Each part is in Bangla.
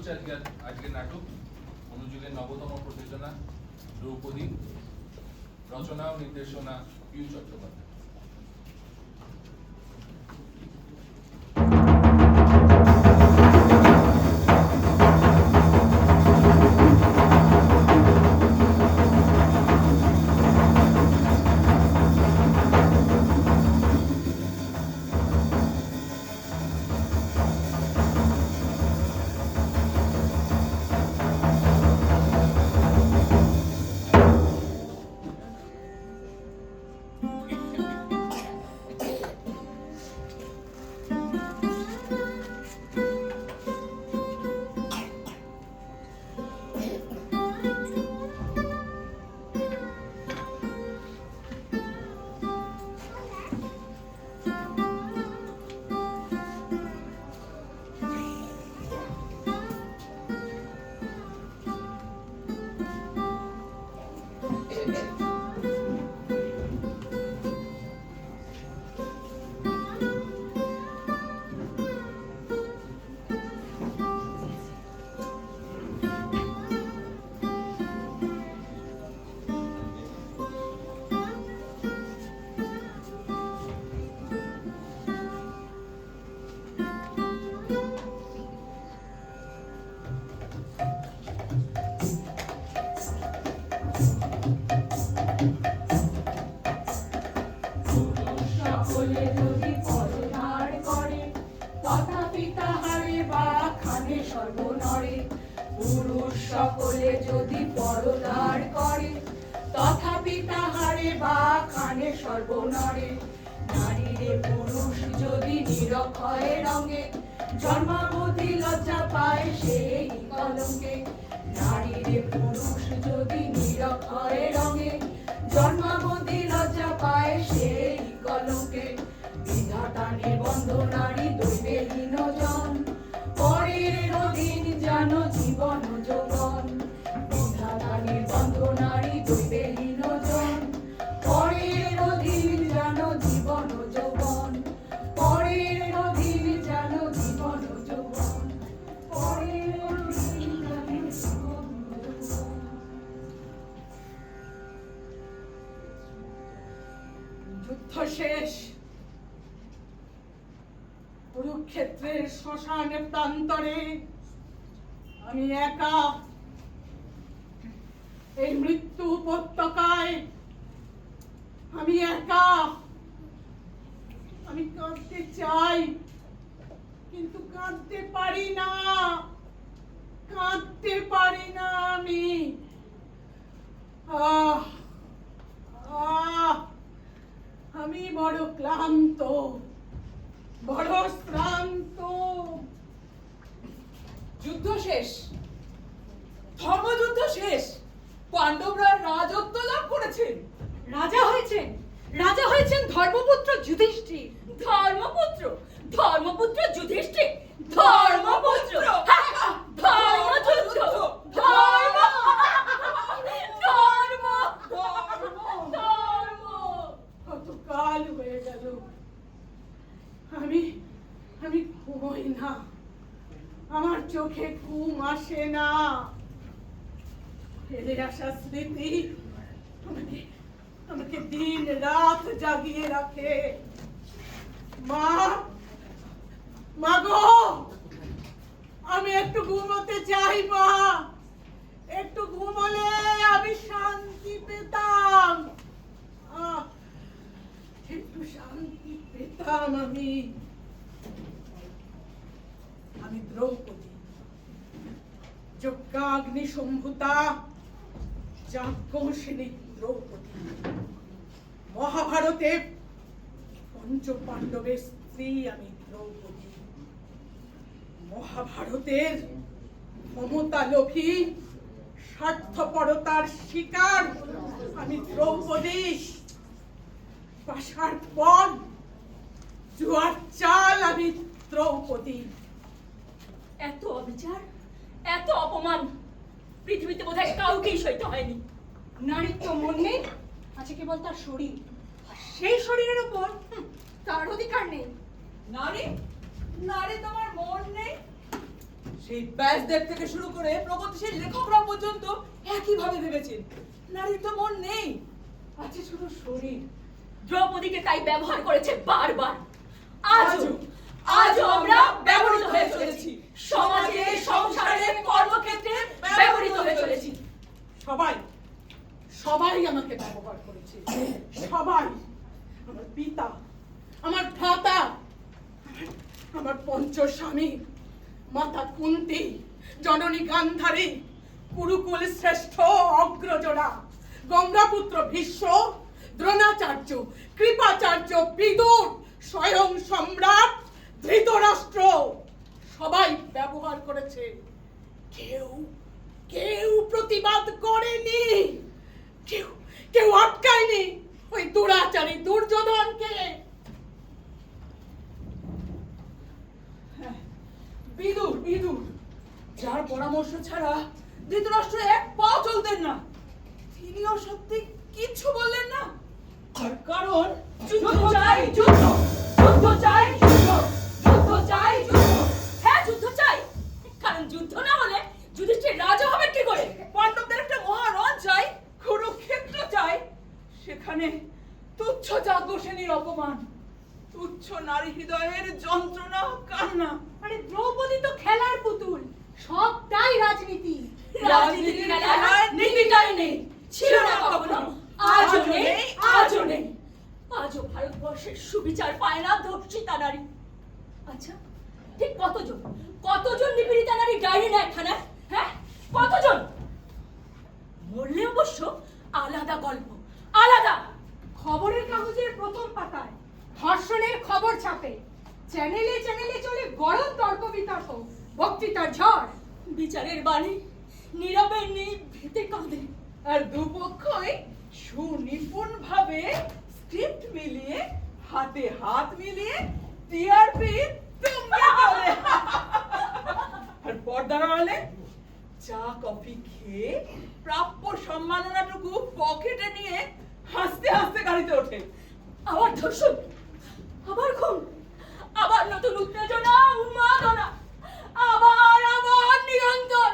হচ্ছে আজকের নাটক অনুযুগের নবতম প্রযোজনা দ্রৌপদী, রচনা ও নির্দেশনা পিউ চট্টোপাধ্যায়। সকলে যদি পরদার করে তথাপি তাহারে বা খানে সর্বনরে। নারীরে পুরুষ যদি নিরক্ষয় রঙে জন্মাবধি লজ্জা পায় সেই কলঙ্কে। নারীরে পুরুষ যদি নিরক্ষয় রঙে জন্মাবধি লজ্জা পায় সেই কলঙ্কে। বিধাতা নিবন্ধ নারী দৈবেহীন জন পরের অধীন যেন জীবন যৌবন। বিধাতা নিবন্ধ নারী দৈবেহীন জন পরের অধীন যেন জীবন যৌবন। পরের অধীন যেন জীবন যৌবন। পরের অধীন যেন জীবন যৌবন। যুদ্ধ শেষ। কুরুক্ষেত্রের শ্মশানে প্রান্তরে আমি একা এই মৃত্যু উপত্যকায়। আমি একা। আমি কাঁদতে চাই কিন্তু কাঁদতে পারি না। কাঁদতে পারি না আমি। আমি বড় ক্লান্ত, বড় শ্রান্ত। যুদ্ধ শেষ, ধর্মযুদ্ধ শেষ। পাণ্ডবরা রাজত্ব লাভ করেছেন, রাজা হয়েছেন। রাজা হয়েছেন ধর্মপুত্র যুধিষ্ঠির। ধর্মপুত্র, ধর্মপুত্র যুধিষ্ঠির, ধর্মপুত্র, ধর্মযুদ্ধ, ধর্ম, ধর্ম, ধর্ম। কতকাল হয়ে গেল আমি আমি ঘুমোই না। আমার চোখে ঘুম আসে না। ফেলে আসা স্মৃতি আমাকে আমাকে দিন রাত জাগিয়ে রাখে। মা, মা গো, আমি একটু ঘুমোতে চাই মা। একটু ঘুমোলে আমি শান্তি পেতাম। একটু শান্তি পেতাম আমি। আমি দ্রৌপদী, যজ্ঞাগ্নি সম্ভূতা, যাজ্ঞসেনী দ্রৌপদী। মহাভারতে পঞ্চ পাণ্ডবের স্ত্রী আমি দ্রৌপদী। মহাভারতের ক্ষমতা লোভী, স্বার্থপরতার শিকার আমি দ্রৌপদী। পাশার পর জুয়ার চাল আমি দ্রৌপদী। এত অবিচার, এত অপমান পৃথিবীতে বোধহয় কাউকেই সইতে হয়নি। নারীর তো মন নেই, আছে কেবল তার শরীর। আর সেই শরীরের উপর তার অধিকার নেই। নারী, নারী তোমার মন নেই, সেই ব্যাসদেব থেকে শুরু করে প্রগতিশীল লেখকরা পর্যন্ত একইভাবে ভেবেছেন নারীর তো মন নেই, আছে শুধু শরীর। দ্রৌপদীকে তাই ব্যবহার করেছে বারবার। আজও আমরা ব্যবহৃত হয়ে চলেছি, সমাজে, সংসারে, কর্মক্ষেত্রে ব্যবহৃত হয়ে চলেছি। সবাই সবাই আমাকে ব্যবহার করেছে, সবাই। আমার পিতা, আমার ভ্রাতা, আমার পঞ্চস্বামী, মাতা কুন্তী, জননী গান্ধারী, কুরুকুল শ্রেষ্ঠ অগ্রজরা, গঙ্গাপুত্র ভীষ্ম, দ্রোণাচার্য, কৃপাচার্য, বিদুর, স্বয়ং সম্রাট ধৃতরাষ্ট্র, সবাই ব্যবহার করেছে। কেউ কেউ প্রতিবাদ করেনি, কেউ কেউ আটকায়নি ওই দুরাচারী দুর্যোধনকে। বিদুর বিদুর যার পরামর্শ ছাড়া ধৃতরাষ্ট্র এক পা চলতেন না, তিনিও সত্যি কিচ্ছু বললেন না। তার কারণ যুদ্ধ চাই, যুদ্ধ, যুদ্ধ চাই, যুদ্ধ, যুদ্ধ চাই, যুদ্ধ। হ্যাঁ, যুদ্ধ চাই, কারণ যুদ্ধ না হলে যুধিষ্ঠির রাজা হবেন কি করে? পাণ্ডবদের একটা মহারণ চাই, কুরুক্ষেত্র চাই, সেখানে তুচ্ছ যাজ্ঞসেনীর অপমান, তুচ্ছ নারী হৃদয়ের যন্ত্রণা কান্না। আরে দ্রৌপদী তো খেলার পুতুল, সবটাই রাজনীতি। রাজনীতি খেলায় নীতিটাই নেই, ছিল না কখনো, আজও নেই, আজও নেই। আজও ভারতবর্ষের সুবিচার পায় না ধর্ষিতা নারী। আচ্ছা, ঠিক কতজন নিপীড়িতা নারী ডায়েরি নেয় থানায়? হ্যাঁ, কতজন? মরলে অবশ্য আলাদা গল্প, আলাদা। খবরের কাগজের প্রথম পাতায় ধর্ষণের খবর ছাপে, চ্যানেলে চ্যানেলে চলে গরম তর্ক বিতর্ক, বক্তৃতার ঝড়। বিচারের বাণী নীরবে নিভৃতে কাঁদে, আর দুপক্ষই সুনিপুণ ভাবে স্ক্রিপ্ট মিলিয়ে, হাতে হাত মিলিয়ে টিআরপি তুঙ্গে তোলে। আর পর্দার আড়ালে চা কফি খেয়ে প্রাপ্য সম্মাননাটুকু পকেটে নিয়ে হাসতে হাসতে গাড়িতে ওঠে। আবার ধর্ষণ, আবার খুন, আবার নতুন উত্তেজনা, উন্মাদনা, আবার আবার নিরন্তর।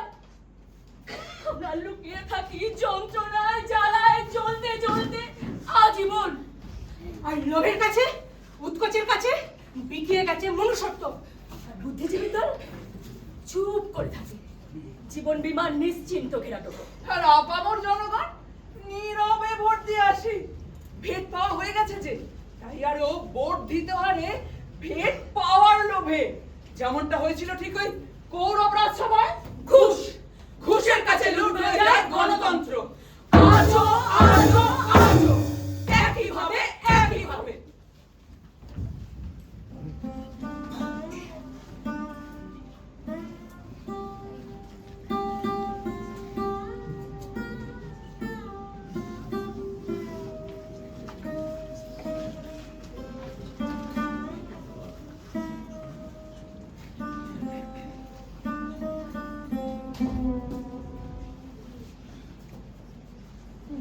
আমরা লুকিয়ে থাকি যন্ত্রণায়, জ্বালায়, জ্বলতে জ্বলতে আজীবন। আর লোভের কাছে, উৎকোচের কাছে বিকিয়ে গেছে মনুষ্যত্ব। আর বুদ্ধিজীবী দল চুপ করে থাকে, জীবন বিমান নিশ্চিন্ত ঘেরাটোপ। আর আপামর জনগণ নীরবে ভোট দিয়ে আসে। ভেট পাওয়া হয়ে গেছে যে, তাই আরো ভোট দিতে হারে ভেট পাওয়ার লোভে, যেমনটা হয়েছিল ঠিক ওই কৌরব রাজসভায়। ঘুষ, ঘুষের কাছে লুট হয়ে যায় গণতন্ত্র। আজও আজও আজও একইভাবে একইভাবে।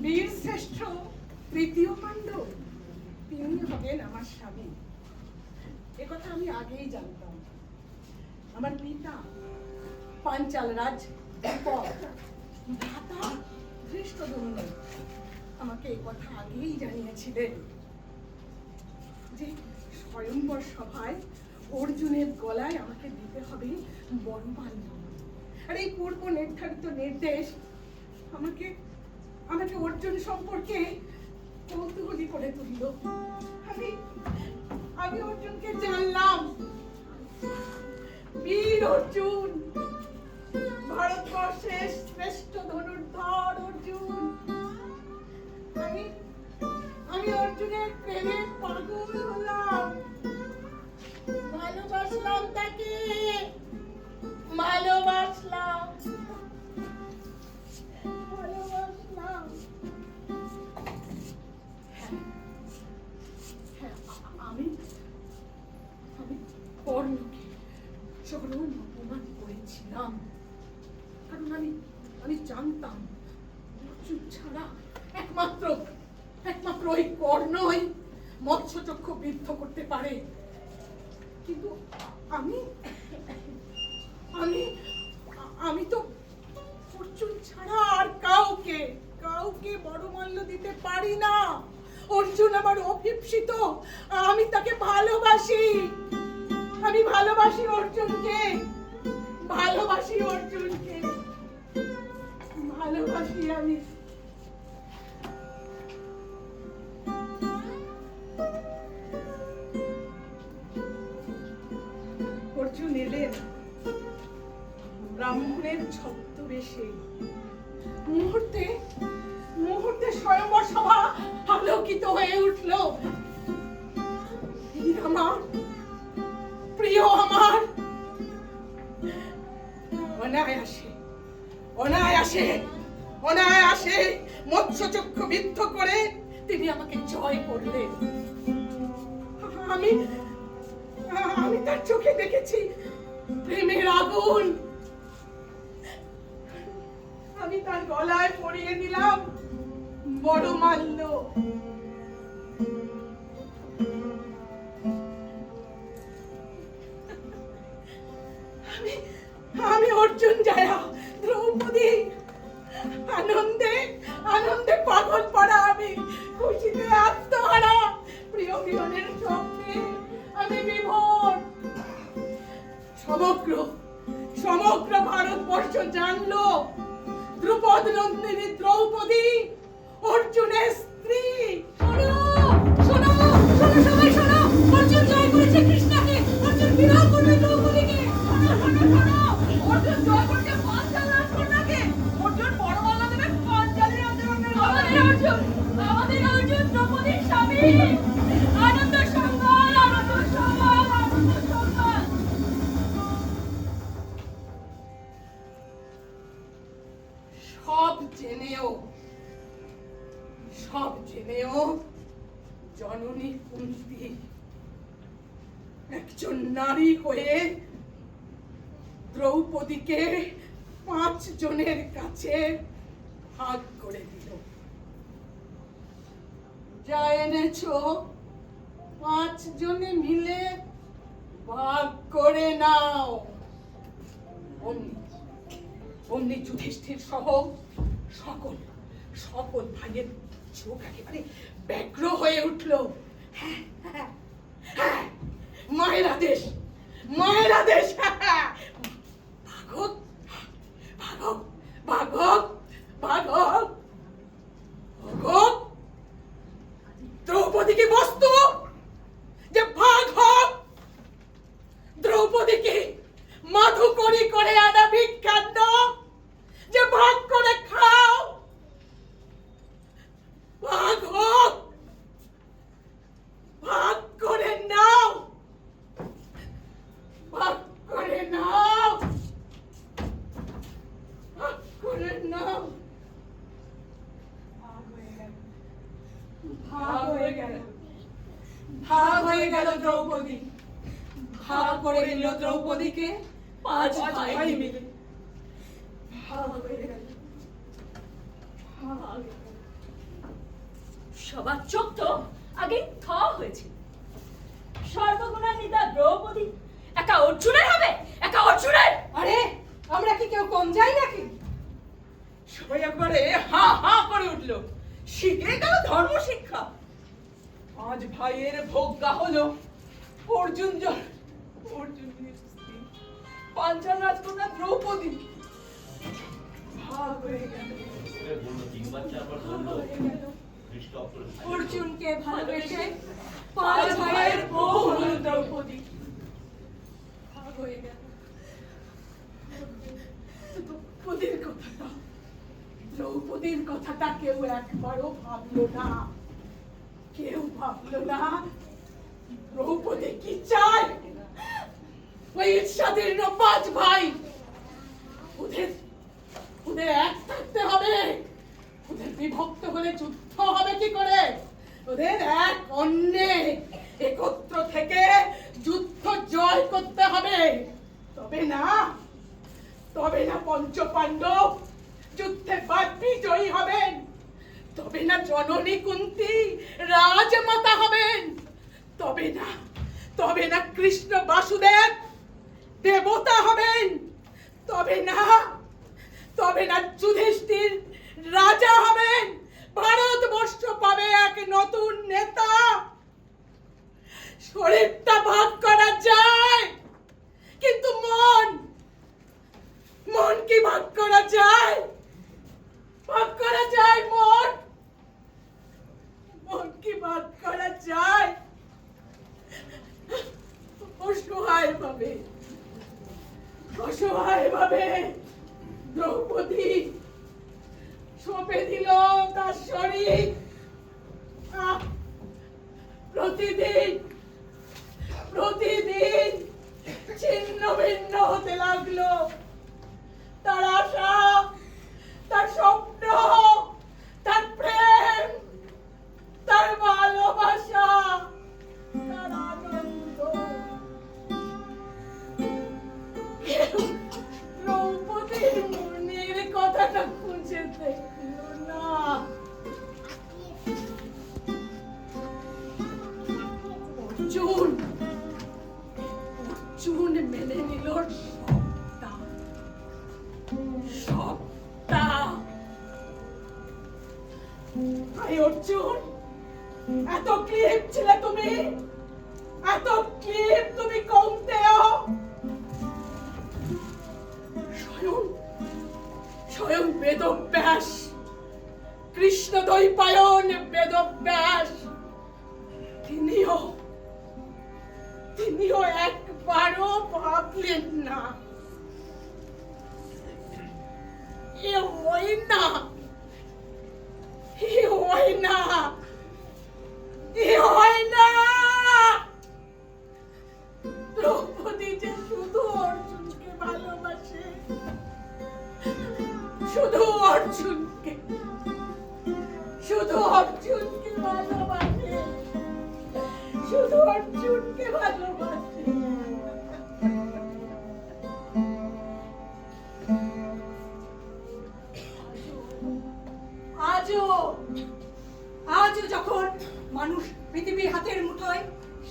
বীর শ্রেষ্ঠ তৃতীয় পাণ্ডব তিনি হবেন আমার স্বামী, একথা আমি আগেই জানতাম। আমার পিতা পাঞ্চাল রাজ ভ্রাতা ধৃষ্টদ্যুম্ন আমাকে এই কথা আগেই জানিয়েছিলেন যে স্বয়ংবর সভায় অর্জুনের গলায় আমাকে দিতে হবে বনমাল্য। আর এই পূর্ব নির্ধারিত নির্দেশ আমাকে আমাকে অর্জুন সম্পর্কে কৌতূহলী করে তুলল। আমি অর্জুনকে জানলাম, বীর অর্জুন, ভারতবর্ষের শ্রেষ্ঠ ধনুর্ধর অর্জুন। আমি অর্জুনের প্রেমে পাগল হলাম, ভালোবাসলাম তাকে, ভালোবাসলাম। আমি কর্ণকে চরম অপমান করেছিলাম, কারণ আমি জানতাম অর্জুন ছাড়া একমাত্র ওই কর্ণই মৎস্যচক্ষু বিদ্ধ করতে পারে। কিন্তু আমি অর্জুন আমার অভিপ্সিত, আমি তাকে ভালোবাসি, আমি ভালোবাসি অর্জুনকে, ভালোবাসি অর্জুনকে, ভালোবাসি আমি। অর্জুন এলেন ব্রাহ্মণের ছদ্মবেশে। মুহূর্তে মুহূর্তে স্বয়ংবর সভা আলোকিত হয়ে উঠল। আমার প্রিয়, আমার অনায়াসে অনায়াসে অনায়াসে মৎস্যচক্ষু বিদ্ধ করে তিনি আমাকে জয় করলেন। আমি আমি তার চোখে দেখেছি প্রেমের আগুন। আমি তার গলায় পরিয়ে দিলাম বড় মাল্য। আমি অর্জুন জয়া দ্রৌপদী আনন্দে আনন্দে পাগল পড়া, আমি খুশিতে আত্মহারা, প্রিয় প্রিয়নের স্বপ্নে আমি বিভোর। সমগ্র সমগ্র ভারতবর্ষ জানলো দ্রুপদ নন্দিনী দ্রৌপদী অর্জুনের স্ত্রী। শোনো শোনো শোনো, সবাই শোনো, অর্জুন জয় করেছে কৃষ্ণাকে, অর্জুন বিবাহ করবে দ্রৌপদীকে। শোনো শোনো শোনো, অর্জুন জয় করেছে পাঞ্চাল রাজকন্যাকে, অর্জুন বড়মালা দেবে পাঞ্চালী রাজকন্যার গলায়। আমাদের অর্জুন দ্রৌপদীর স্বামী। আনন্দ সংবাদ, আনন্দ সংবাদ, আনন্দ সংবাদ। সব জেনেও জননী কুন্তী একজন নারী হয়ে দ্রৌপদীকে 5 জনের কাছে ভাগ করে দিল। যা এনেছো 5 জনে মিলে ভাগ করে নাও। অমনি যুধিষ্ঠির সহ সকল সকল ভাইয়ের চোখ একেবারে ব্যগ্র হয়ে উঠল। মায়ের আদেশ, মায়ের আদেশ, ভাগক ভাগক ভাগক ভাগক ভাগক। দ্রৌপদীকে বস্তু যে ভাগ হোক, দ্রৌপদীকে মাধু করি করে আনা ভিক্ষান্ন যে ভাগ করে খাও, ভাগ হোক, ভাগ করে নাও, ভাগ করে নাও, ভাগ করে নাও। ভাগ হয়ে গেল, ভাগ হয়ে গেল দ্রৌপদী। ভাগ করে নিল দ্রৌপদীকে 5 ভাই মিলে। ভাগ হয়ে গেল। সবার চোখ তো আগে থ হয়েছে। সর্বগুণান্বিতা দ্রৌপদী একা অর্জুনের হবে, একা অর্জুনের। আরে আমরা কি কেউ কম যাই নাকি? সবাই একবারে হা হা করে উঠলো। শিখে গেল ধর্ম শিক্ষা। 5 ভাইয়ের ভোগ্যা হলো অর্জুনের স্ত্রী পাঞ্চাল রাজকন্যা দ্রৌপদী। ভাগ হয়ে গেল। অর্জুনকে ভালোবেসে 5 ভাইয়ের বউ হলো দ্রৌপদী। ভাগ হয়ে গেল। দ্রৌপদীর কথাটা, দ্রৌপদীর কথাটা কেউ একবারও ভাবলো না, কেউ ভাবলো না। দ্রৌপদী কি চায়? ওই ঈর্ষাদীর্ণ 5 ভাই, ওদের এক থাকতে হবে। ওদের বিভক্ত হলে যুদ্ধ হবে কি করে? ওদের এক অন্যে একত্র থেকে যুদ্ধ জয় করতে হবে। তবে না পঞ্চপাণ্ডব যুদ্ধে বিজয়ী হবেন, তবে না জননী কুন্তী রাজমাতা হবেন, তবে না কৃষ্ণ বাসুদেব দেবতা হবেন, তবে না যুধিষ্ঠির রাজা হবেন, ভারতবর্ষ পাবে এক নতুন নেতা। শরীরটা ভাগ করা যায়, কিন্তু মন কি ভাগ করা যায়? ভাগ করা যায় মন কি ভাগ করা যায়? অসহায় ভাবে দ্রৌপদী সঁপে দিল তার শরীর। প্রতিদিন ছিন্ন ভিন্ন হতে লাগলো তার আশা, তার স্বপ্ন, তার প্রেম, তার ভালোবাসা, তার আনন্দ। দ্রৌপদীর মনের কথাটা খুঁজে দেখল না। অর্জুন মেনে নিল সবটা। অর্জুন, এত ক্লিপ ছিলে তুমি, এত ক্লিপ তুমি কমতেও। স্বয়ং বেদব্যাস, কৃষ্ণ দ্বৈপায়ন বেদব্যাস, তিনিও একবারও ভাবলেন না এ হয় না, এ হয় না, এ হয় না। দ্রৌপদী যে শুধু অর্জুনকে ভালোবাসে, শুধু অর্জুনকে ভালোবাসে, শুধু অর্জুনকে ভালোবাসে। আজও যখন মানুষ পৃথিবীর হাতের মুঠোয়,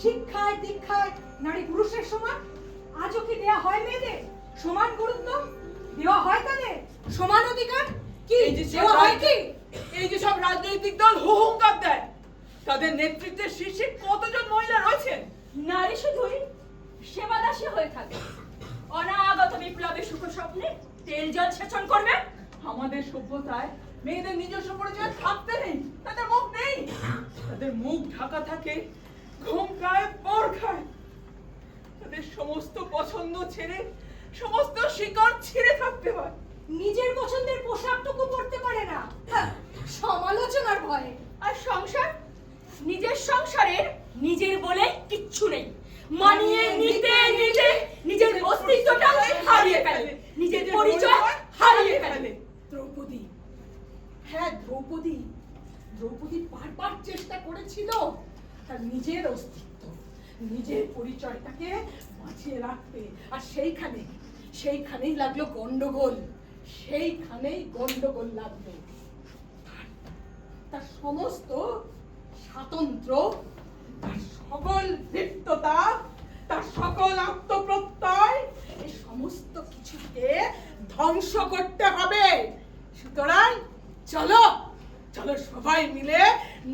শিক্ষায় দীক্ষায় নারী পুরুষের সমান, আজও কি দেয়া হয় মেয়েদের সমান গুরুত্ব? দেওয়া হয় তাদের সমান অধিকার? কি দেওয়া হয় কি? এই যে সব রাজনৈতিক দল হুঙ্কার দেয়, তাদের নেতৃত্বের শীর্ষে কতজন মহিলা রয়েছেন? নারী শুধুই সেবাদাসী হয়ে থাকে, অনাগত বিপ্লবের সুখ স্বপ্নে তেল জল সেচন করবে। আমাদের সভ্যতায় মেয়েদের নিজস্ব পরিচয় থাকতে নেই, তাদের মুখ নেই, তাদের মুখ ঢাকা থাকে ঘোমটায় পরখায়। তাদের সমস্ত পছন্দ ছেড়ে, সমস্ত শিকড় ছিঁড়ে থাকতে হয়। নিজের পছন্দের পোশাকটুকু পরতে পারে না, সমালোচনার ভয়ে। আর সংসার, নিজের সংসারের নিজের বলে কিচ্ছু নেই, মানিয়ে নিতে নিতে নিজের অস্তিত্বটা হারিয়ে ফেলে, নিজের পরিচয় হারিয়ে ফেলে। দ্রৌপদী, হ্যাঁ দ্রৌপদী বারবার চেষ্টা করেছিল তার নিজের অস্তিত্ব, নিজের পরিচয়টাকে বাঁচিয়ে রাখতে। আর সেইখানেই লাগলো গন্ডগোল, লাগলো। তার সমস্ত স্বাতন্ত্র্য, তার সকল দীপ্ততা, তার সকল আত্মপ্রত্যয়, এই সমস্ত কিছুকে ধ্বংস করতে হবে। সুতরাং চলো সবাই মিলে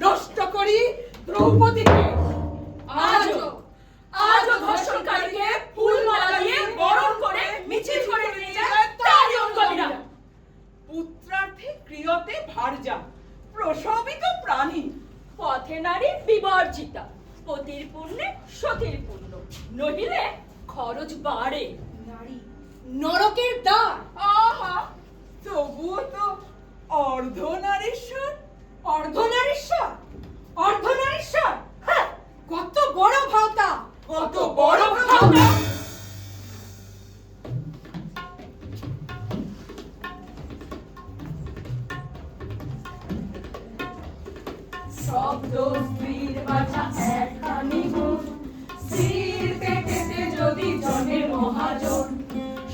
নষ্ট করি দ্রৌপদীকে। আজও ধর্ষণকারীকে ফুলমালা দিয়ে বরণ করে মিছিল করে নিয়ে যায় তারই অনুগামীরা। পুত্রার্থে ক্রিয়তে ভার্যা, প্রসবিত প্রাণী। পথে নারী বিবর্জিতা, পতির পুণ্যে সতীর পুণ্য, নহিলে খরচ বাড়ে। নারী নরকের দ্বার। আহা, তবুও তো অর্ধনারীশ্বর। অর্ধনারীশ্বর, হ্যাঁ, কত বড় ভাওতা, কত বড় ভাবনা। শব্দ স্ত্রীর বাছা একখানি গুণ, স্ত্রীর পেটেতে যদি জন্মে মহাজন।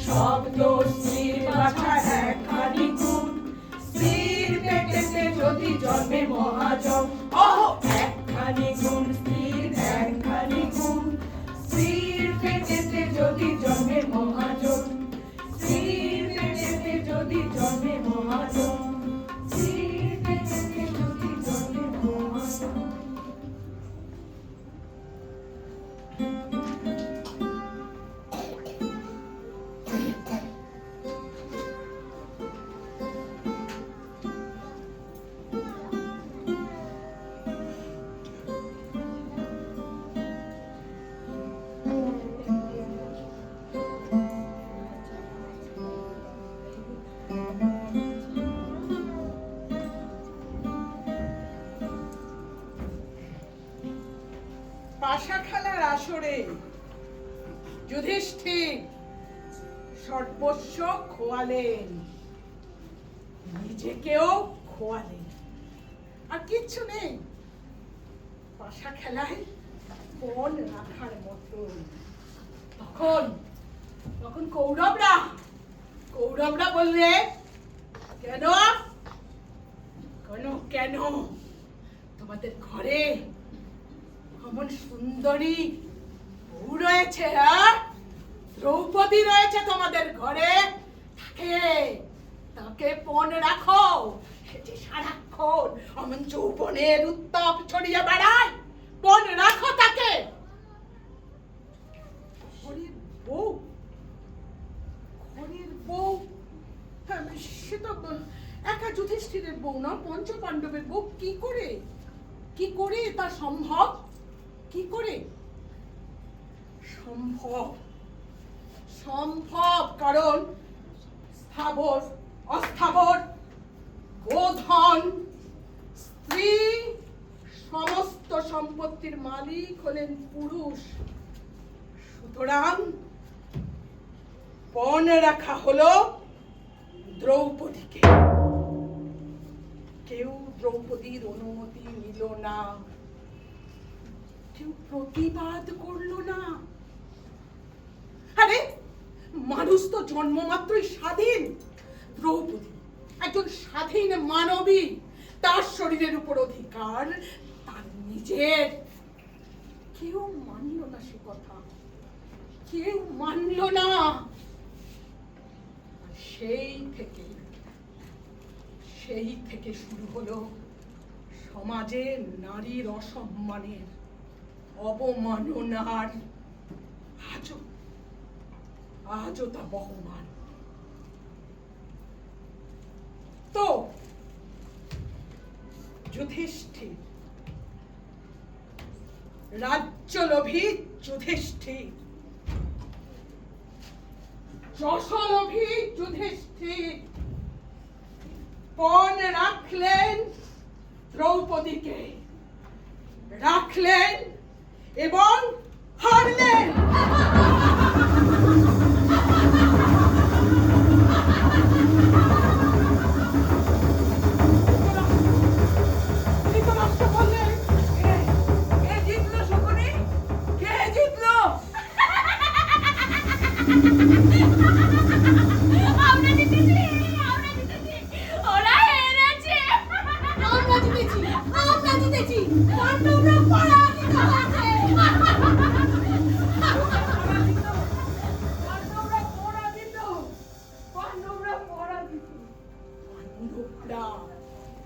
শব্দ স্ত্রীর বাছা একখানি গুণ, স্ত্রীর পেটেতে যদি জন্মে মহাজন। একখানি গুণ স্ত্রীর, একখানি গুণ স্ত্রীর পেটেতে যদি জন্মে মহাজন। স্ত্রীর পেটেতে যদি জন্মে মহাজন, স্ত্রীর পেটেতে পাশা খেলার আসরে যুধিষ্ঠির সর্বস্ব খোয়ালেন, নিজেকেও খোয়ালেন, আর কিচ্ছু নেই। পাশা খেলায় পণ রাখার মতো। তখন কৌরবরা বললে, কেন কেন কেন তোমাদের ঘরে এমন সুন্দরী বউ রয়েছে, দ্রৌপদী রয়েছে তোমাদের ঘরে, তাকে পণ রাখো। সেটি সারাক্ষণ অমন যৌবনের উত্তাপ ছড়িয়ে বেড়ায়, পণ রাখো তাকে। ঘরের বউ, সে তো একা যুধিষ্ঠিরের বউ না, পঞ্চ পাণ্ডবের বউ। কি করে তা সম্ভব? কি করে সম্ভব? কারণ স্থাবর অস্থাবর গোধন স্ত্রী সমস্ত সম্পত্তির মালিক হলেন পুরুষ। সুতরাং পণ রাখা হলো দ্রৌপদীকে। কেউ দ্রৌপদীর অনুমতি নিল না, কেউ প্রতিবাদ করলো না। আরে মানুষ তো জন্মমাত্রই স্বাধীন। দ্রৌপদী একজন স্বাধীন মানবী, তার শরীরের উপর অধিকার তার নিজের। কেউ মানল না সে কথা, কেউ মানল না। সেই থেকে শুরু হলো সমাজে নারীর অসম্মানের, অবমাননার, আজও তা বহমান। তো যুধিষ্ঠির, রাজ্যলোভী যুধিষ্ঠির, যশলোভী যুধিষ্ঠির পণ রাখলেন দ্রৌপদীকে, রাখলেন এবং হারলেন।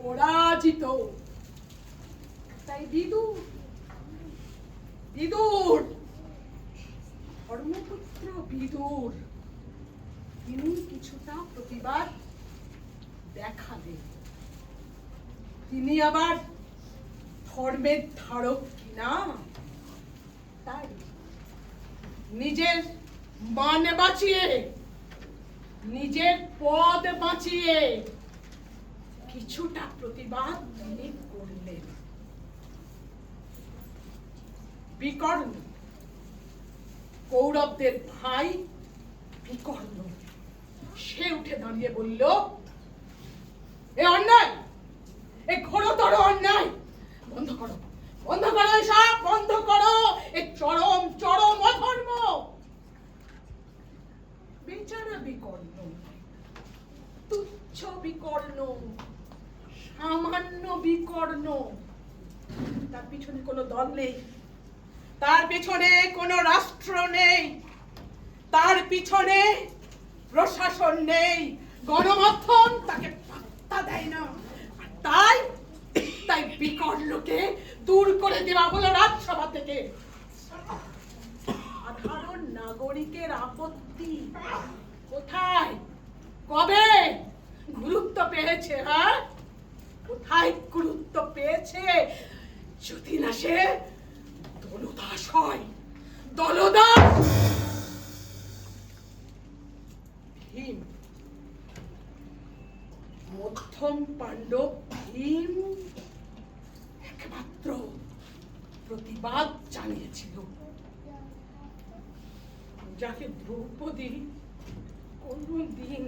পরাজিত। তাই বিদুর ধর্মপুত্র বিদুর তিনি কিছুটা প্রতিবাদ দেখালেন। তিনি আবার ধর্মের ধারক কিনা, তাই নিজের মান বাঁচিয়ে, নিজের পদ বাঁচিয়ে কিছুটা প্রতিবাদ তিনি করলেন। বিকর্ণ, কৌরবদের ভাই বিকর্ণ, সে উঠে দাঁড়িয়ে বলল, এ অন্যায়, এ ঘোরতর অন্যায়, বন্ধ করো, বন্ধ করো, এসব বন্ধ করো, এ চরম চরম অধর্ম। বেচারা বিকর্ণ, তুচ্ছ বিকর্ণ, সামান্য বিকর্ণ, তার পিছনে কোনো দল নেই, তার পিছনে কোনো রাষ্ট্র নেই, তার পিছনে প্রশাসন নেই, গণমাধ্যম তাকে পাত্তা দেয় না। তাই বিকর্ণকে দূর করে দেওয়া হলো রাজসভা থেকে। সাধারণ নাগরিকের আপত্তি, কবে গুরুত্ব পেয়েছে? হ্যাঁ, কোথায় গুরুত্ব পেয়েছে? যদি না সে দলদাস হয়, দলদাস। ভীম, মধ্যম পাণ্ডব ভীম একমাত্র প্রতিবাদ জানিয়েছিল, যাকে দ্রৌপদী কোনোদিন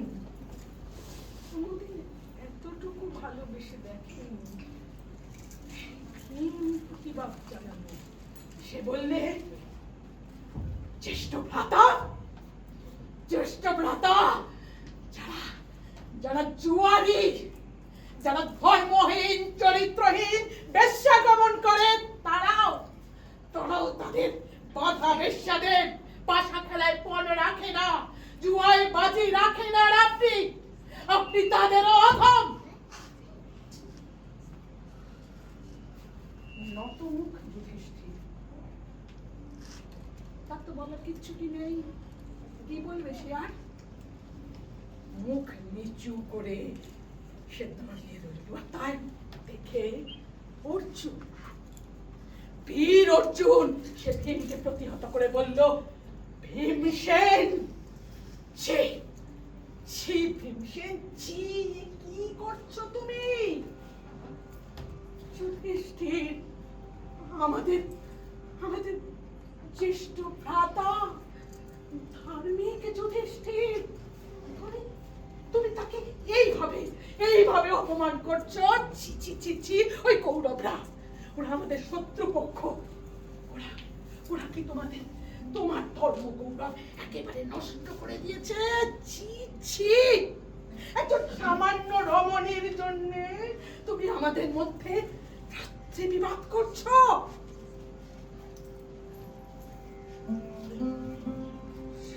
এতটুকু ভালোবেসে দেখেনি। ভীম প্রতিবাদ জানালো। সে বললে, জ্যেষ্ঠ ভ্রাতা যারা যারা জুয়ারি, যারা ধর্মহীন চরিত্রহীন বেশ্যাগমন করে, তারাও তাদের বাধা বেশ্যাদের পাশা খেলায় পণ রাখে না, জুয়ায় বাজি রাখে না। আর আপনি তাদেরও অধম। নতমুখ যুধিষ্ঠির, তার তো বলার কিচ্ছু কি নেই, কি বলবে সে? আর মুখ নিচু করে সে দাঁড়িয়ে রইল। আর তাই দেখে অর্জুন, বীর অর্জুন, সে ভীমকে প্রতিহত করে বলল, ভীমসেন, ভীমসেন, কি করছো তুমি? যুধিষ্ঠির, আমাদের জ্যেষ্ঠ ভ্রাতা, ধার্মিক যুধিষ্ঠির, তুমি তাকে এইভাবে অপমান করছো? ছি ছি ছি ছি। ওই কৌরবরা, ওরা আমাদের শত্রুপক্ষ। ওরা কি তোমার ধর্ম গৌরব একেবারে নষ্ট করে দিয়েছে? ছি ছি। একজন সামান্য রমণীর জন্য তুমি আমাদের মধ্যে রাত্রি বিবাদ করছো।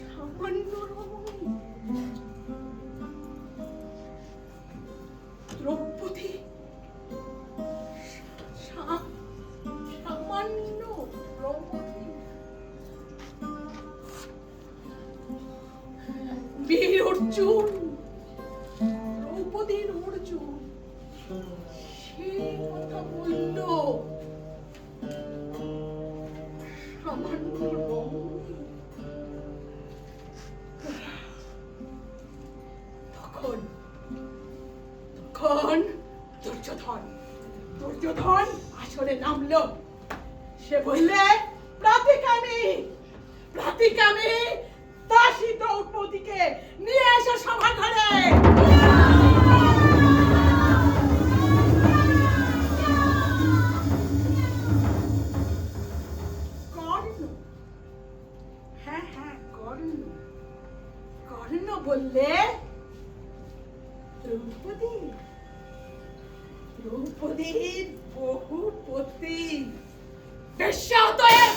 সামান্য রমণী, দ্রৌপদী, সামান্য রমণী। বীর অর্জুন, দ্রৌপদীর অর্জুন, সে কথা বলল। সামান্য রমণী। তখন দুর্যোধন আসরে নামলো। সে বললে, প্রাতিকামী দাসী দ্রৌপদীকে নিয়ে এসো সভা ঘরে। কর্ণ বললে, দ্রৌপদীর বহু পতি, বেশ্যা অতএব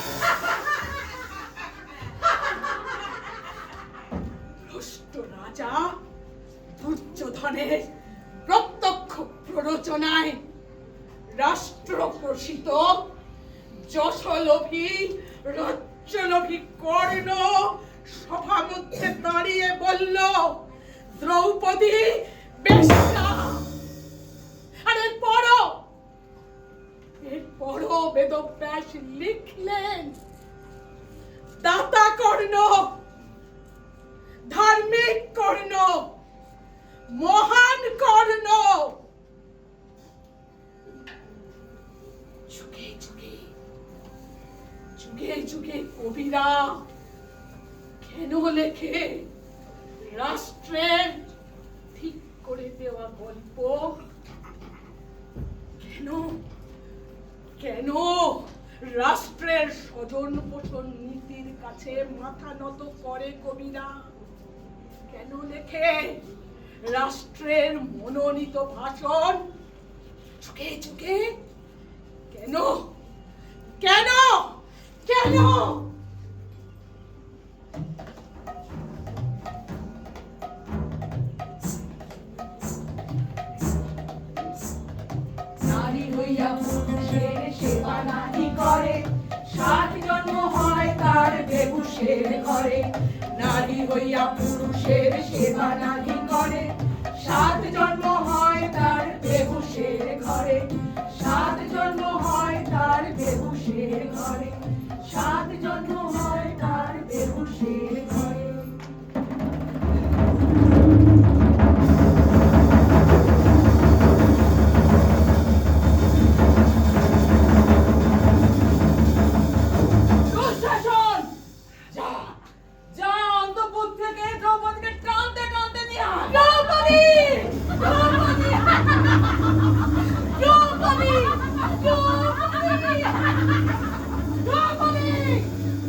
ভ্রষ্ট রাজা দুর্যোধনের প্রত্যক্ষ প্ররোচনায় রাষ্ট্র প্রসিত যশলোভী রাজ্যলোভী কর্ণ সভা মধ্যে দাঁড়িয়ে বলল, দ্রৌপদী বেশ্যা। আর এরপরও বেদব্যাস লিখলেন, দাতা কর্ণ, ধার্মিক কর্ণ, মহান কর্ণ, যুগে যুগে কবিরা কেন লেখে রাষ্ট্রের ঠিক করে দেওয়া গল্প? কেন রাষ্ট্রের স্বজন পোষণ নীতির কাছে মাথা নত করে কবিরা? কেন লেখে রাষ্ট্রের মনোনীত ভাষণ যুগে যুগে? কেন? নারী হইয়া পুরুষের সেবা নাহি করে, 7 জন্ম হয় তার বেহুশের ঘরে। নারী হইয়া পুরুষের সেবা নাহি করে, দ্রৌপদী দ্রৌপদী দ্রৌপদী!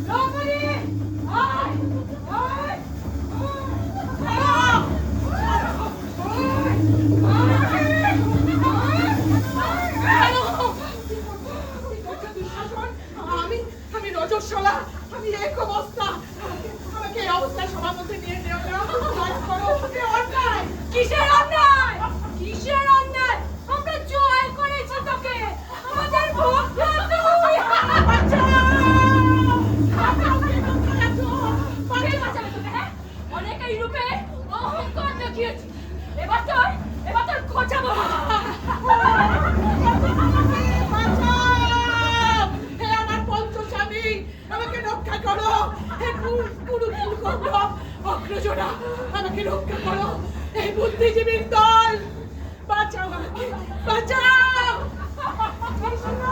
দ্রৌপদী! আয়! আয়! আমি রজস্বলা, আমি এক অবস্থা, আমাকে এই অবস্থায় সবার মধ্যে নিয়ে যেও না। দয়া করো, এ অন্যায়। কিসের অন্যায়? কিসের অন্যায়? আমরা জয় করেছি তোকে, আমাদের ভক্ত তুই। কে বাঁচাবে তোকে, হ্যাঁ? অনেক এই রূপে অহংকার দেখিয়েছি, এবার তোর খোঁচাবো। হে আমার পঞ্চস্বামী, আমাকে রক্ষা করো। হে কুরুকুণ্ড অগ্রজরা, আমাকে রক্ষা করো। এই বুদ্ধিজীবীর দল, বাঁচাও আমাকে, বাঁচাও। কৃষ্ণ,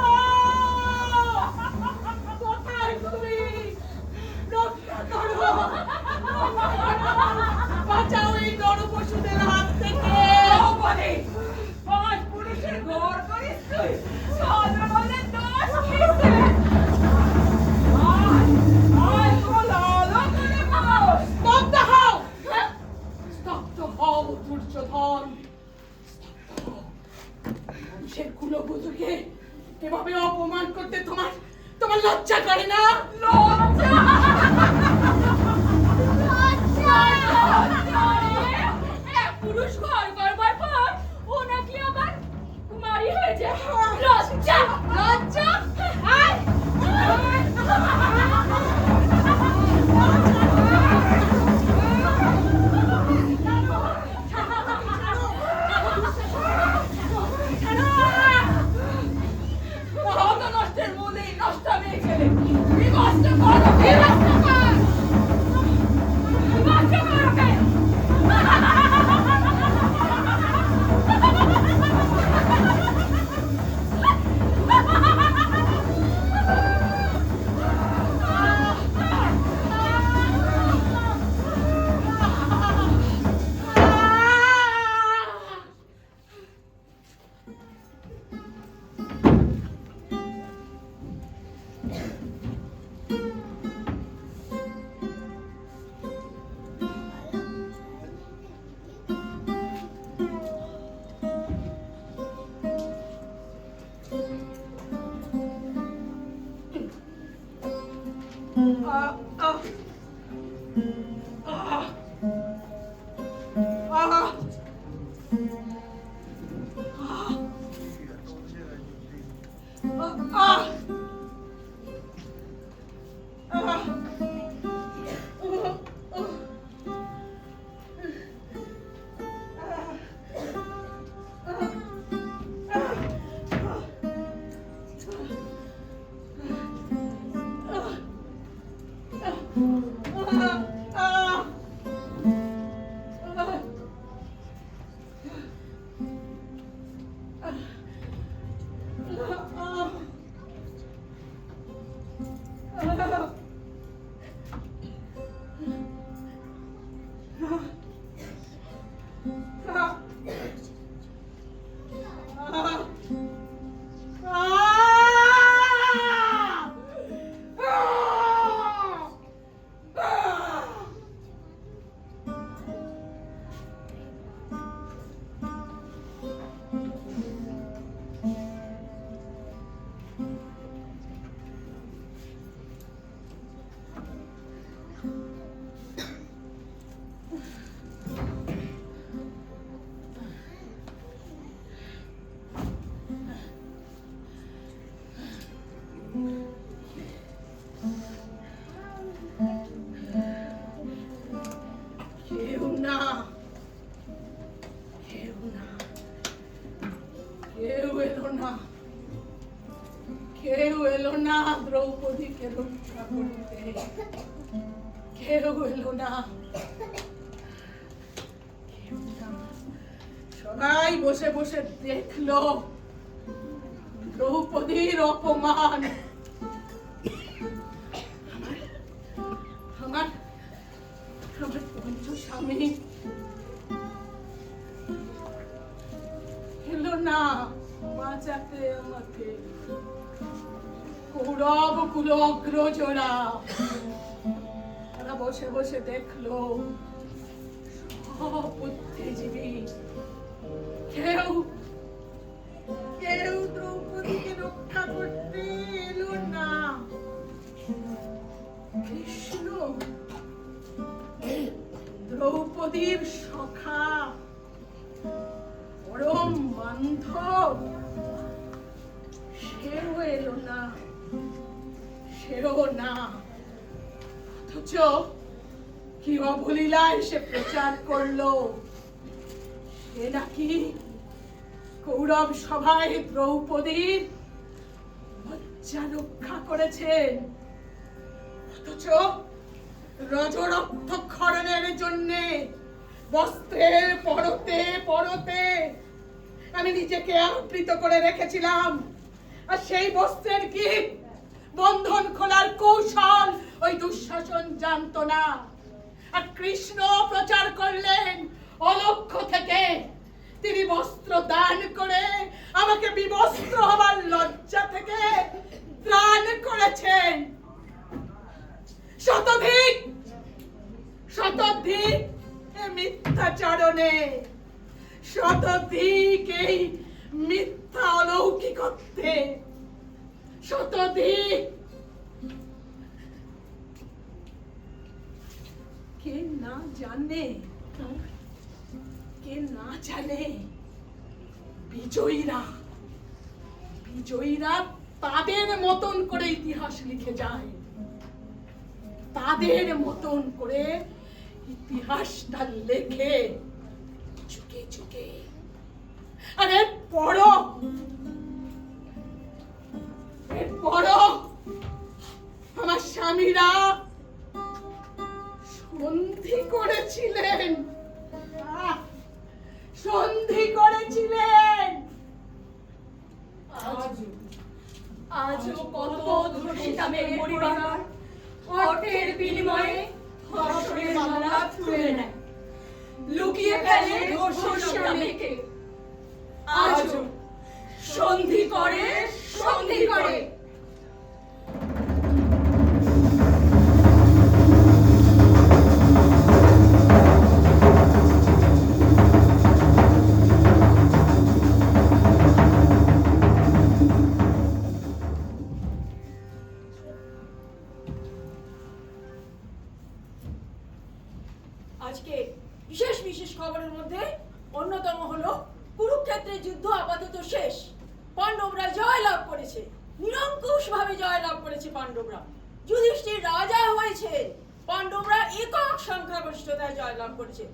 কোথায় তুমি? রক্ষা করো, বাঁচাও এই নরপশুদের হাত থেকে। দ্রৌপদী, পাঁচ পুরুষের ঘর করিস তুই, সাধারণের দোষ কিসে? আয়, আয় তোর আলো করে বস। স্তব্ধ হও! স্তব্ধ হও দুর্যোধন, স্তব্ধ হও। মানুষের কুলবধূকে এভাবে অপমান করতে তোমার লজ্জা করে না? লজ্জা রে! এক পুরুষ ঘর করবার পর ও নাকি আবার কুমারী হয়ে যায়। লজ্জা লজ্জা! আয়! অত নষ্টের মূলেই নষ্ট আমি খেলে বিভস্ত করো, বিভস্ত কর। বিভস্ত কর ওকে! কেউ এলো না দ্রৌপদীকে রক্ষা করতে, কেউ এলো না। সবাই বসে বসে দেখলো দ্রৌপদীর অপমান। আমার আমার পঞ্চস্বামী এলো না, বাঁচাতে আমাকে। কৌরব কুল অগ্রজরা তারা বসে বসে দেখলো সব বুদ্ধিজীবী কেউ কেউ দ্রৌপদীকে রক্ষা করতে এলো না। কৃষ্ণ দ্রৌপদীর সখা পরম বান্ধব সেও এলো না, সেও না। অথচ কি অবলীলা এসে প্রচার করলো সে নাকি কৌরব সভায় দ্রৌপদীর লজ্জা রক্ষা করেছেন। অথচ রজরক্তক্ষরণের জন্যে বস্ত্রের পরতে পরতে আমি নিজেকে আবৃত করে রেখেছিলাম, আর সেই বস্ত্রের কি বন্ধন খোলার কৌশল ওই দুঃশাসন জানতো না। আর কৃষ্ণ প্রচার করলেন অলক্ষ্য থেকে তিনি বস্ত্র দান করে আমাকে বিবস্ত্র হবার লজ্জা থেকে ত্রাণ করেছেন। শতধিক শতধিক মিথ্যাচরণে, শতধিক এই মিথ্যা অলৌকিকত্বে, শতধিক। কে না জানে, কে না জানে বিজয়ীরা বিজয়ীরা তাদের মতন করে ইতিহাস লিখে যায়, তাদের মতন করে ইতিহাসটা লেখে চুকে চুকে। আর এরপরও আমার স্বামীরা সন্ধি করেছিলেন, সন্ধি করেছিলেন। আজও কত ধর্ষিতা মেয়ের পরিবার অর্থের বিনিময়ে ধর্ষণের মামলা তুলে নেয়, লুকিয়ে ফেলে ধর্ষণের মেয়েকে। আজও সন্ধি করে, সন্ধি করে। আজকে বিশেষ বিশেষ খবরের মধ্যে অন্যতম হলো কুরুক্ষেত্রের যুদ্ধ আপাতত শেষ। পাণ্ডবরা জয় লাভ করেছে, নিরঙ্কুশ ভাবে জয় লাভ করেছে পাণ্ডবরা। যুধিষ্ঠির রাজা হয়েছে, পাণ্ডবরা একক সংখ্যাগরিষ্ঠতায় জয় লাভ করেছে।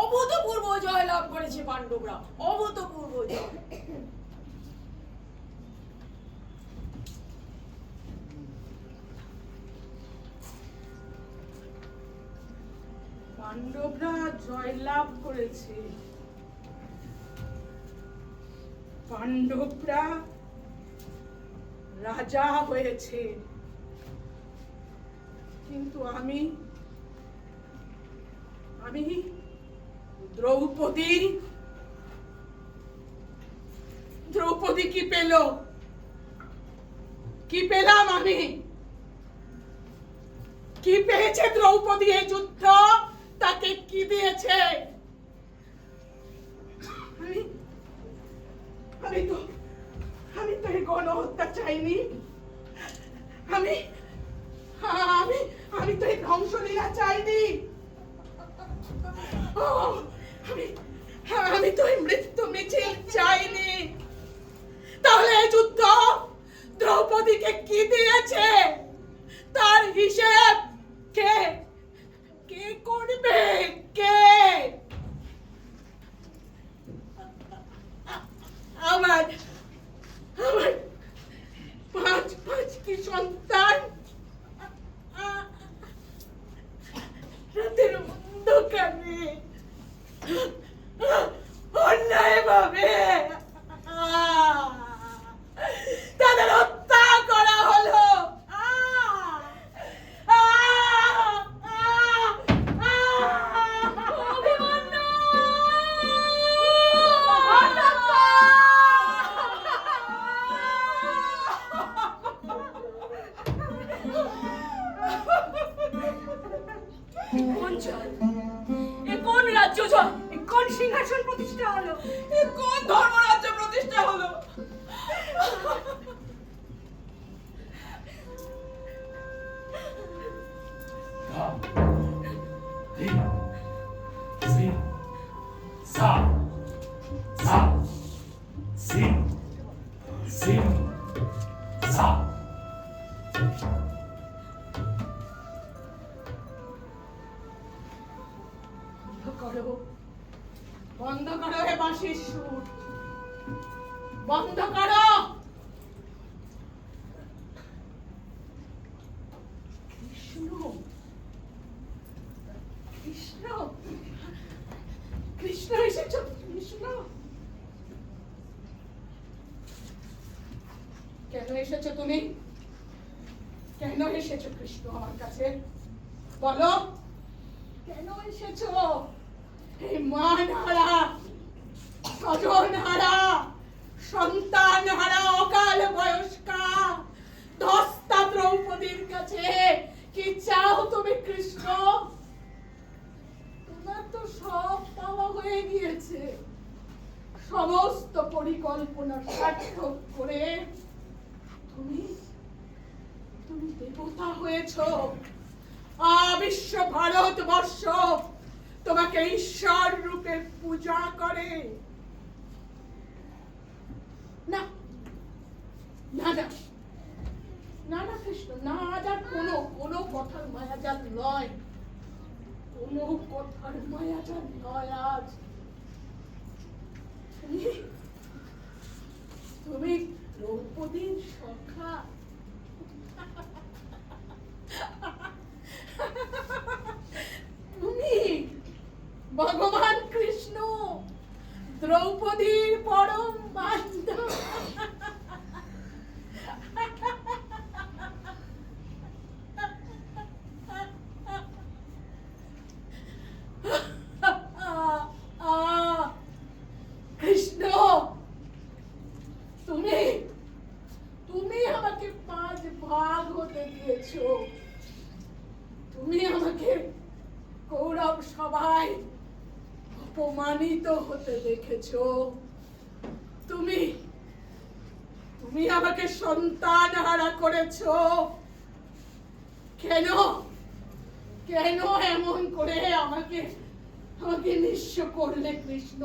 অভূতপূর্ব জয় লাভ করেছে পাণ্ডবরা, অভূতপূর্ব জয়। পাণ্ডবরা জয়লাভ করেছে, পাণ্ডবরা রাজা হয়েছে, কিন্তু আমি দ্রৌপদী কি পেল? কি পেলাম আমি? কি পেয়েছে দ্রৌপদী এই যুদ্ধ? তাকে কি দিয়েছে? আমি তো এই গণহত্যা চাইনি, আমি তো এই ধ্বংসলীলা চাইনি, আমি তো এই মৃত্যু মিছিল চাইনি। তাহলে এই যুদ্ধ দ্রৌপদীকে কি দিয়েছে তার হিসেব কে করবে? কে? আমার পাঁচটি সন্তান রাতের অন্ধকারে অন্যায় ভাবে তাদের হত্যা করা হলো। সিংহাসন প্রতিষ্ঠা হলো? এ কোন ধর্মরাজ্য প্রতিষ্ঠা হলো? বন্ধ করো হে বাঁশির সুর, বন্ধ করো। কৃষ্ণ, কৃষ্ণ, কৃষ্ণ এসেছো, কৃষ্ণ। কেন এসেছো তুমি? কেন এসেছো কৃষ্ণ আমার কাছে? বলো, কেন এসেছো? এই মান হারা, স্বজন হারা, সন্তান হারা, অকাল বয়স্কা ধস্তা দ্রৌপদীর কাছে কি চাও তুমি কৃষ্ণ? তোমার তো সব পাওয়া হয়ে গিয়েছে। সমস্ত পরিকল্পনা সার্থক করে তুমি তুমি দেবতা হয়েছো। বিশ্ব ভারতবর্ষ তোমাকে ঈশ্বর রূপে পূজা করে। না না না না না কৃষ্ণ, না, আজ আর কোনো কথার মায়াজাল নয়, কোনো কথার মায়াজাল নয় আজ। তুমি দ্রৌপদীর সখা। তুমি ভগবান কৃষ্ণ, দ্রৌপদীর পরম বান্ধব। কৃষ্ণ, তুমি তুমি আমাকে 5 ভাগ হতে দিয়েছো। তুমি আমাকে কৌরব সভায় অপমানিত হতে দেখেছো। তুমি তুমি আমাকে সন্তান হারা করেছো। কেন কেন এমন করে আমাকে আমাকে নিঃস্ব করলে কৃষ্ণ?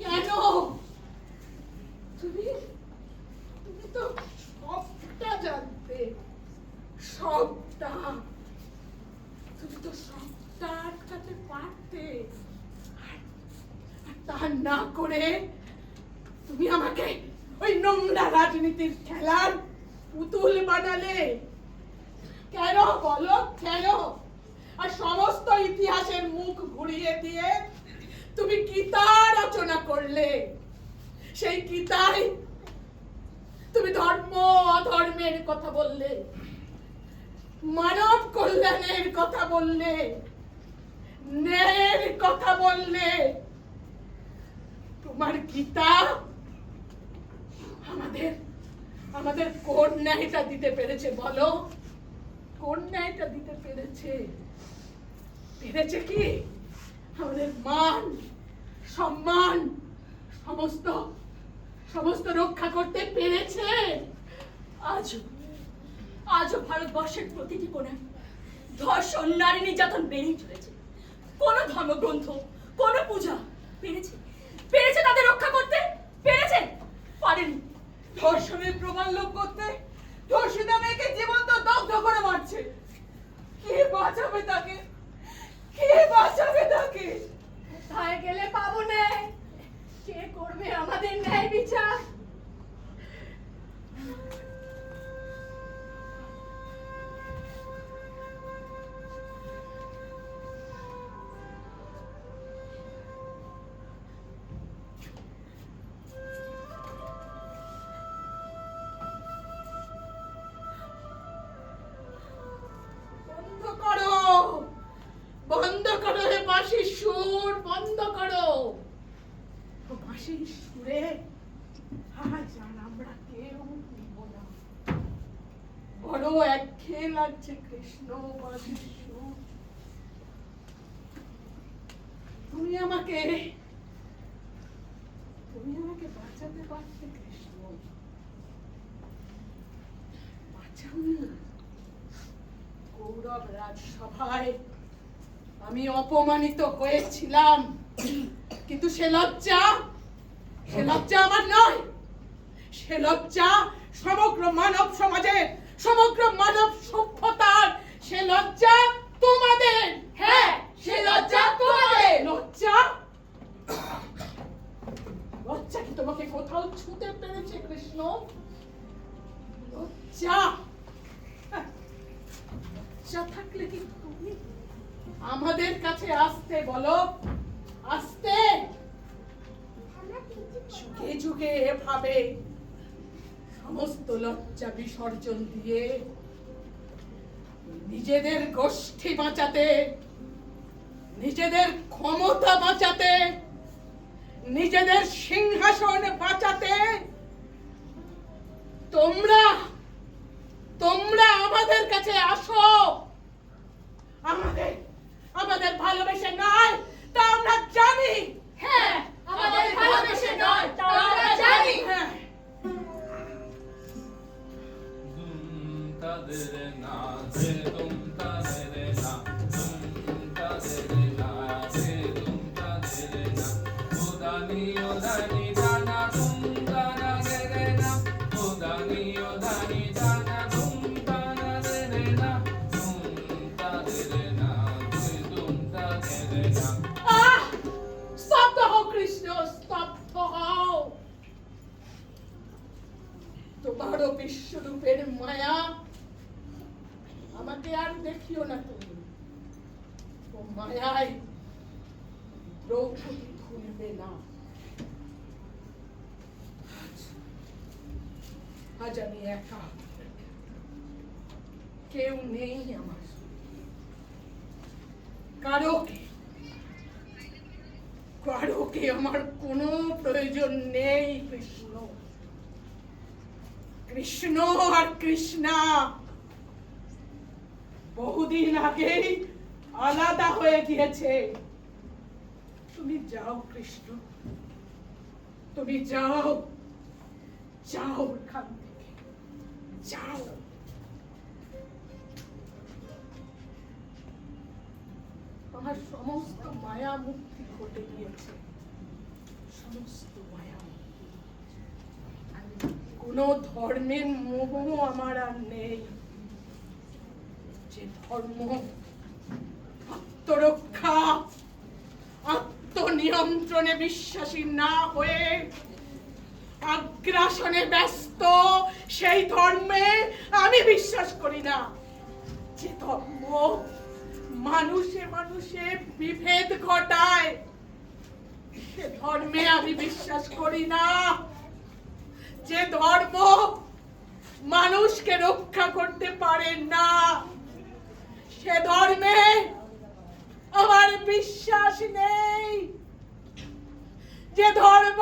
কেন? তুমি তুমি তো সবটা জানতে, সবটা। তুমি তো সবটা আটকাতে পারতে, আর তা না করে তুমি আমাকে ওই নোংরা রাজনীতির খেলার পুতুল বানালে। কেন বলো, কেন? আর সমস্ত ইতিহাসের মুখ ঘুরিয়ে দিয়ে তুমি গীতা রচনা করলে। সেই গীতায় তুমি ধর্ম অধর্মের কথা বললে, মানব কল্যাণের কথা বললে, ন্যায়ের কথা বললে। তোমার গীতা আমাদের আমাদের কোন ন্যায়টা দিতে পেরেছে বলো? কোন ন্যায়টা দিতে পেরেছে? পেরেছে কি আমাদের মান সম্মান সমস্ত সমস্ত রক্ষা করতে পেরেছে? আজও ভারতবর্ষের প্রতিটি কোণায় ধর্ষণ, নারী নির্যাতন বেড়েই চলেছে। কোন ধর্মগ্রন্থ, কোন পূজা পেরেছে পেরেছে তাদের রক্ষা করতে? পেরেছে? পারেনি। ধর্ষণের প্রমাণ লোপ করতে ধর্ষিতা মেয়েকে জীবন্ত দগ্ধ করে মারছে। কে বাঁচাবে তাকে? কে বাঁচাবে তাকে? কোথায় গেলে পাবো ন্যায়? কে করবে আমাদের ন্যায় বিচার? বন্ধ করো হে বাঁশির সুর, বন্ধ করো। বাঁশির সুরে আজ আর আমরা কেউ নিব না। বড় একঘেয়ে লাগছে কৃষ্ণ বাঁশির সুর। তুমি আমাকে বাঁচাতে পারতে কৃষ্ণ, বাঁচাওনি। কৌরব রাজসভায় আমি অপমানিত হয়েছিলাম, কিন্তু সে লজ্জা আমার নয়। সে লজ্জা সমগ্র মানব সমাজের, সমগ্র মানব সভ্যতার। সে লজ্জা তোমাদের। হ্যাঁ, সে লজ্জা তোমাদের। লজ্জা কি তোমাকে কোথাও ছুঁতে পেরেছে কৃষ্ণ? লজ্জা থাকলে কি তুমি আমাদের কাছে আসতে বলো? আসতে? যুগে যুগে এভাবে সমস্ত লজ্জা বিসর্জন দিয়ে নিজেদের গোষ্ঠী বাঁচাতে, নিজেদের ক্ষমতা বাঁচাতে, নিজেদের সিংহাসন বাঁচাতে তোমরা আমাদের কাছে আসো। আমাদের ভালোবেসে নয়, তা আমরা জানি। হ্যাঁ, আমাদের ভালোবেসে নয়, তা আমরা জানি। হ্যাঁ, স্তব্ধ হও কৃষ্ণ, স্তব্ধ হও। তোমারও বিশ্বরূপের মায়া আমাকে আর দেখিও না তুমি। ও মায়ায় দ্রৌপদী ভুলবে না। আজ আমি একা, কেউ নেই আমার। কারোকে আমার কোনো প্রয়োজন নেই কৃষ্ণ। কৃষ্ণ আর কৃষ্ণা বহুদিন আগেই আলাদা হয়ে গিয়েছে। তুমি যাও কৃষ্ণ, তুমি যাও এখান থেকে, যাও। আমার সমস্ত মায়া মুক্তি ঘটে গিয়েছে, সমস্ত মায়া মুক্তি। কোন ধর্মের মোহ আমার আর নেই। যে ধর্ম আত্মরক্ষা, আত্মনিয়ন্ত্রণে বিশ্বাসী না হয়ে আগ্রাসনে ব্যস্ত, সেই ধর্মে আমি বিশ্বাস করি না। যে ধর্ম মানুষে মানুষে বিভেদ ঘটায়, সে ধর্মে আমি বিশ্বাস করি না। যে ধর্ম মানুষকে রক্ষা করতে পারে না, সে ধর্মে আমার বিশ্বাস নেই। যে ধর্ম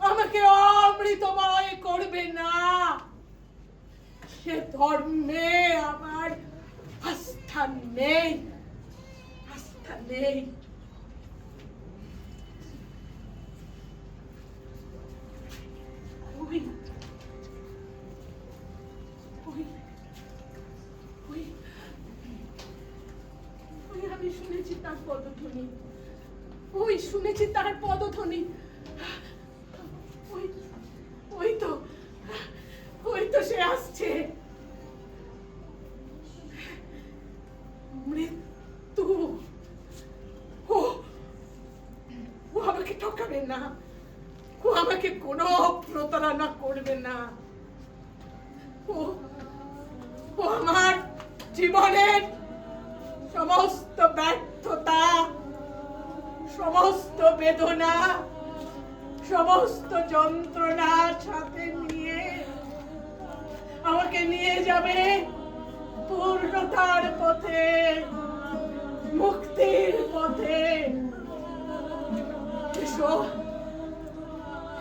আমাকে অমৃতময় করবে না, সে ধর্মে আমার আস্থা নেই, আস্থা নেই। আমি শুনেছি তার পদধ্বনি, শুনেছি তার পদধ্বনি। ওই তো সে আসছে। মৃত্যু। ও আমাকে ঠকাবে না, ও আমাকে কোনো প্রতারণা করবে না। ও আমার জীবনের সমস্ত ব্যর্থতা, সমস্ত বেদনা, সমস্ত যন্ত্রণা সাথে নিয়ে আমাকে নিয়ে যাবে পূর্ণতার পথে, মুক্তির পথে। এসো,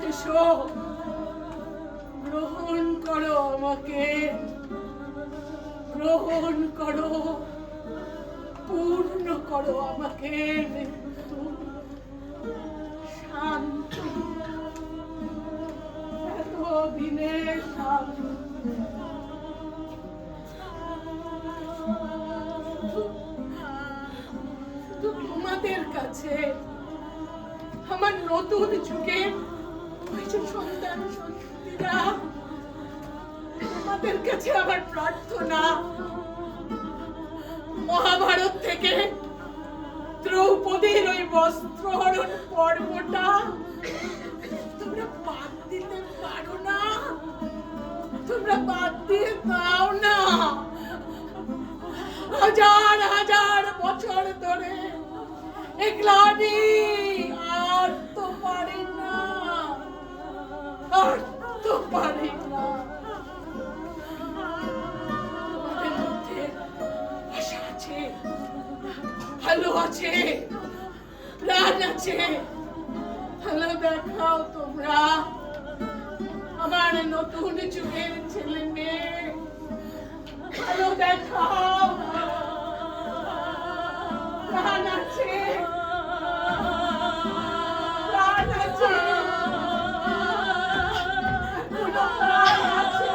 এসো, গ্রহণ করো আমাকে, গ্রহণ করো, পূর্ণ করো আমাকে। মৃত্যু, তোমাদের কাছে আমার নতুন যুগের ওই যে সন্তান সন্ততিরা, তোমাদের কাছে আমার প্রার্থনা, মহাভারত থেকে দ্রৌপদীর ওই বস্ত্রহরণ পর্বটা তোমরা বাদ দিতে পারো না, তোমরা বাদ দিয়ে দাও না। হাজার হাজার বছর ধরে এই গ্লানি আর তো পারি না, আর তো পারি না। তোমাদের মধ্যে আশা আছে, ভালো আছে, প্রাণ আছে, ভালো দেখাও তোমরা আমার নতুন যুগের ছেলে মেয়ে, ভালো দেখাও। প্রাণ আছে, প্রাণ আছে, এখনো প্রাণ আছে।